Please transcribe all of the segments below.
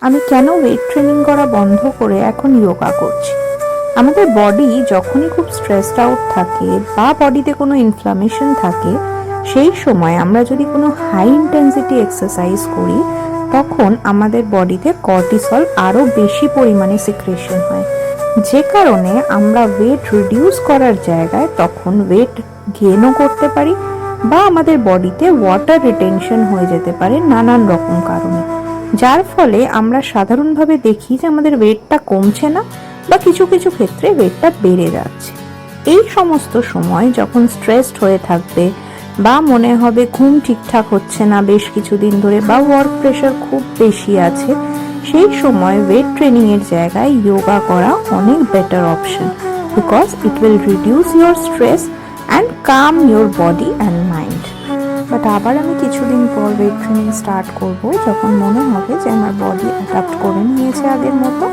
আমি কেন weight training করা বন্ধ করে এখন যোগা করছি। আমাদের বডি যখনই খুব স্ট্রেসড আউট থাকে বা বডিতে কোনো ইনফ্লামেশন থাকে, সেই সময় আমরা যদি কোনো হাই ইন্টেন্সিটি এক্সারসাইজ করি, তখন আমাদের বডিতে কর্টিসল আরও বেশি পরিমাণে সিক্রেশন হয়, যে কারণে আমরা ওয়েট রিডিউস করার জায়গায় তখন ওয়েট গেইনও করতে পারি বা আমাদের বডিতে ওয়াটার রিটেনশন হয়ে যেতে পারে নানান রকম কারণে, যার ফলে আমরা সাধারণভাবে দেখি যে আমাদের ওয়েটটা কমছে না বা কিছু কিছু ক্ষেত্রে ওয়েটটা বেড়ে যাচ্ছে। এই সমস্ত সময় যখন স্ট্রেসড হয়ে থাকবে বা মনে হবে ঘুম ঠিকঠাক হচ্ছে না বেশ কিছুদিন ধরে বা ওয়ার্ক প্রেশার খুব বেশি আছে, সেই সময় ওয়েট ট্রেনিং এর জায়গায় যোগা করা অনেক better option, because it will reduce your stress and calm your body and mind. But আবার আমি কিছুদিন পর ওয়েট ট্রেনিং স্টার্ট করব, যখন মনে হবে যে আমার বডি অ্যাডাপ্ট করে নিয়েছে আগের মতো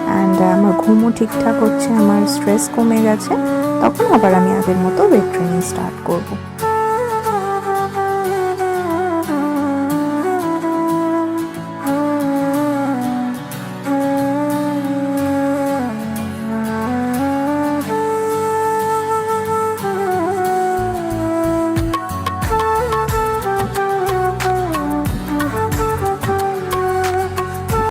অ্যান্ড আমার ঘুমও ঠিকঠাক হচ্ছে, আমার স্ট্রেস কমে গেছে, তখন আবার আমি আগের মতো ওয়েট ট্রেনিং স্টার্ট করব।